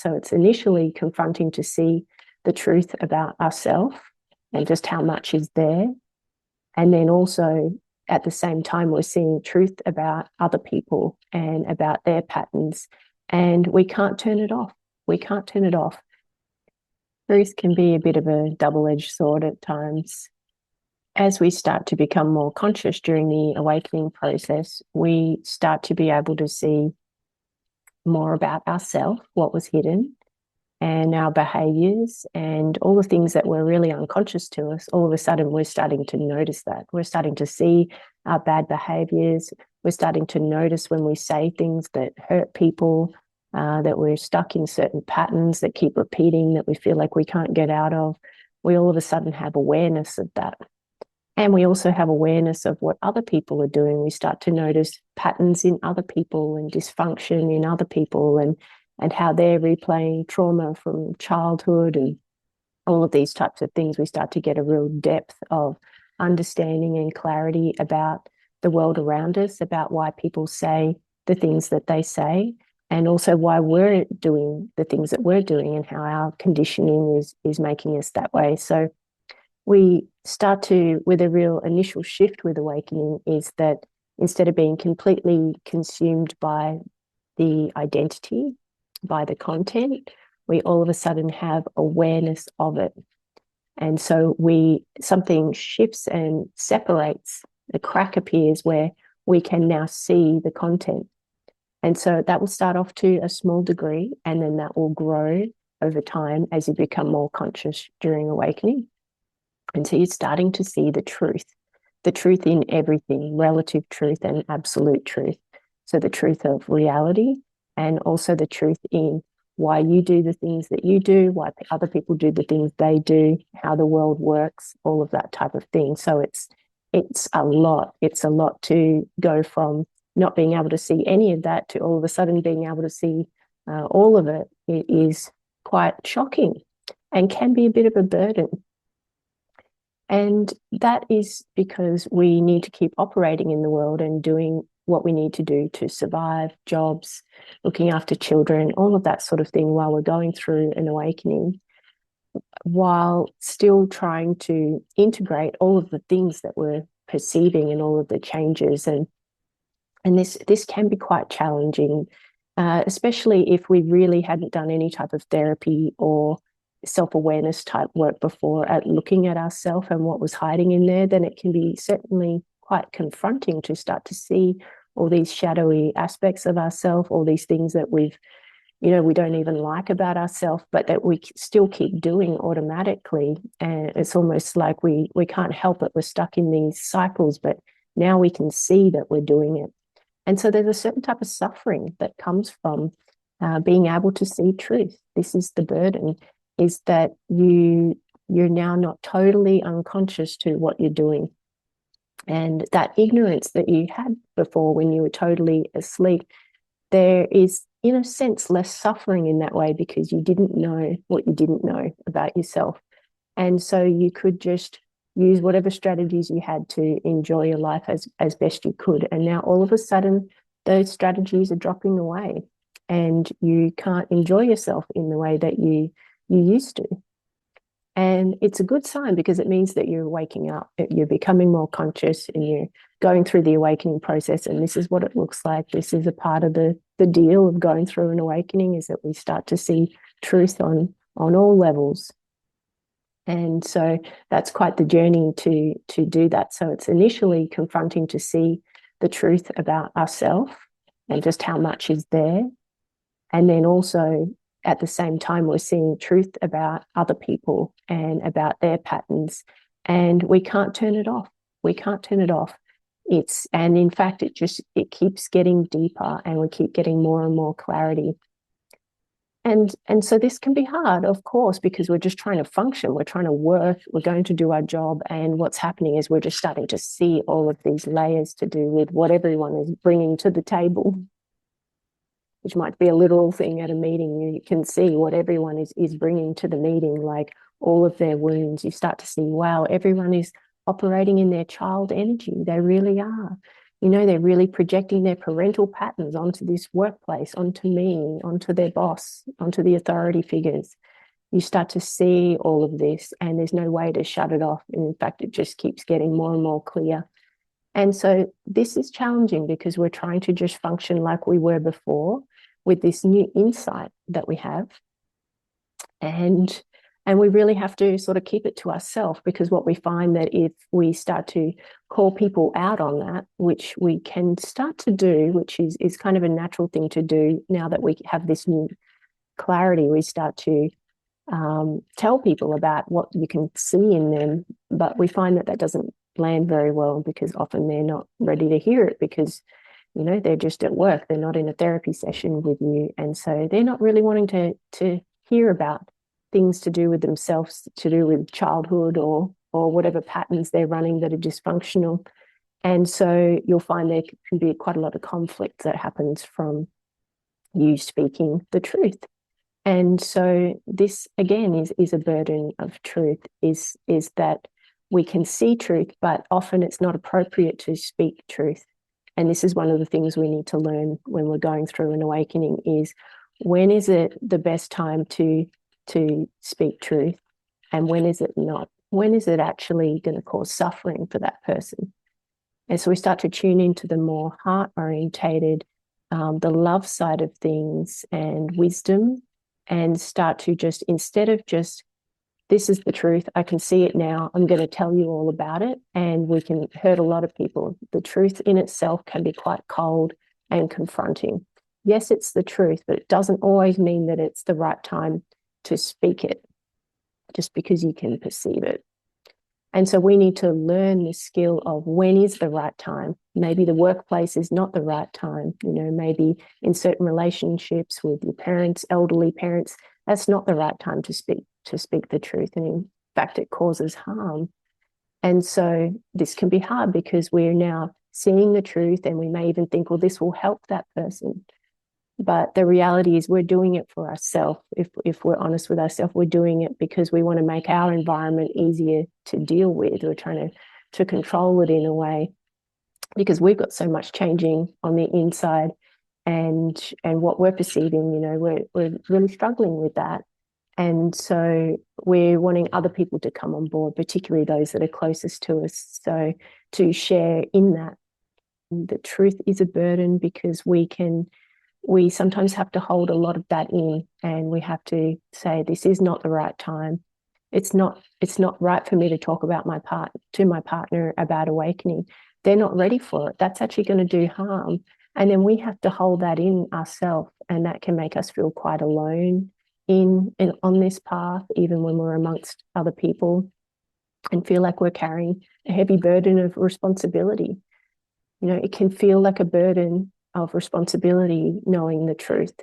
So it's initially confronting to see the truth about ourselves and just how much is there. And then also at the same time, we're seeing truth about other people and about their patterns. And we can't turn it off. We can't turn it off. Truth can be a bit of a double-edged sword at times. As we start to become more conscious during the awakening process, we start to be able to see more about ourselves, what was hidden, and our behaviors and all the things that were really unconscious to us. All of a sudden, we're starting to notice that. We're starting to see our bad behaviors. We're starting to notice when we say things that hurt people, that we're stuck in certain patterns that keep repeating, that we feel like we can't get out of. We all of a sudden have awareness of that. And we also have awareness of what other people are doing. We start to notice patterns in other people and dysfunction in other people, and how they're replaying trauma from childhood and all of these types of things. We start to get a real depth of understanding and clarity about the world around us, about why people say the things that they say, and also why we're doing the things that we're doing and how our conditioning is making us that way. So we start to, with a real initial shift with awakening, is that instead of being completely consumed by the identity, by the content, we all of a sudden have awareness of it. And so something shifts and separates. A crack appears where we can now see the content. And so that will start off to a small degree, and then that will grow over time as you become more conscious during awakening. And so you're starting to see the truth in everything, relative truth and absolute truth. So the truth of reality, and also the truth in why you do the things that you do, why other people do the things they do, how the world works, all of that type of thing. So it's a lot. It's a lot to go from not being able to see any of that to all of a sudden being able to see all of it. It is quite shocking and can be a bit of a burden. And that is because we need to keep operating in the world and doing what we need to do to survive, jobs, looking after children, all of that sort of thing while we're going through an awakening, while still trying to integrate all of the things that we're perceiving and all of the changes. And this can be quite challenging, especially if we really hadn't done any type of therapy or self-awareness type work before at looking at ourselves and what was hiding in there. Then it can be certainly quite confronting to start to see all these shadowy aspects of ourselves, all these things that we don't even like about ourselves, but that we still keep doing automatically. And it's almost like we can't help it. We're stuck in these cycles, but now we can see that we're doing it. And so there's a certain type of suffering that comes from being able to see truth. This is the burden, is that you're now not totally unconscious to what you're doing. And that ignorance that you had before when you were totally asleep, there is, in a sense, less suffering in that way because you didn't know what you didn't know about yourself. And so you could just use whatever strategies you had to enjoy your life as best you could. And now all of a sudden, those strategies are dropping away and you can't enjoy yourself in the way that you used to. And it's a good sign because it means that you're waking up, you're becoming more conscious, and you're going through the awakening process. And this is what it looks like. This is a part of the deal of going through an awakening, is that we start to see truth on all levels. And so that's quite the journey to do that. So it's initially confronting to see the truth about ourselves and just how much is there. And then also at the same time, we're seeing truth about other people and about their patterns. And we can't turn it off. We can't turn it off. And in fact, it keeps getting deeper and we keep getting more and more clarity. And so this can be hard, of course, because we're just trying to function. We're trying to work. We're going to do our job. And what's happening is we're just starting to see all of these layers to do with what everyone is bringing to the table, which might be a literal thing at a meeting. You can see what everyone is bringing to the meeting, like all of their wounds. You start to see, wow, everyone is operating in their child energy. They really are. They're really projecting their parental patterns onto this workplace, onto me, onto their boss, onto the authority figures. You start to see all of this, and there's no way to shut it off. And in fact, it just keeps getting more and more clear. And so this is challenging because we're trying to just function like we were before with this new insight that we have. And we really have to sort of keep it to ourselves, because what we find that if we start to call people out on that, which we can start to do, which is kind of a natural thing to do now that we have this new clarity, we start to tell people about what you can see in them, but we find that doesn't land very well, because often they're not ready to hear it, because they're just at work, they're not in a therapy session with you, and so they're not really wanting to hear about things to do with themselves, to do with childhood or whatever patterns they're running that are dysfunctional. And so you'll find there can be quite a lot of conflict that happens from you speaking the truth. And so this again is a burden of truth, is that we can see truth, but often it's not appropriate to speak truth. And this is one of the things we need to learn when we're going through an awakening, is when is it the best time to speak truth, and when is it not? When is it actually going to cause suffering for that person? And so we start to tune into the more heart-orientated, the love side of things and wisdom, and start to just, instead of just, this is the truth, I can see it now, I'm going to tell you all about it, and we can hurt a lot of people. The truth in itself can be quite cold and confronting. Yes, it's the truth, but it doesn't always mean that it's the right time to speak it, just because you can perceive it. And so we need to learn the skill of when is the right time. Maybe the workplace is not the right time. Maybe in certain relationships with your parents, elderly parents, that's not the right time to speak the truth. And in fact, it causes harm. And so this can be hard, because we're now seeing the truth, and we may even think, well, this will help that person. But the reality is we're doing it for ourselves. If we're honest with ourselves, we're doing it because we want to make our environment easier to deal with. We're trying to control it in a way, because we've got so much changing on the inside, and what we're perceiving, we're really struggling with that. And so we're wanting other people to come on board, particularly those that are closest to us, so to share in that. The truth is a burden, because we sometimes have to hold a lot of that in, and we have to say, this is not the right time. It's not right for me to talk about my partner about awakening. They're not ready for it. That's actually going to do harm. And then we have to hold that in ourselves, and that can make us feel quite alone on this path, even when we're amongst other people, and feel like we're carrying a heavy burden of responsibility. It can feel like a burden of responsibility knowing the truth,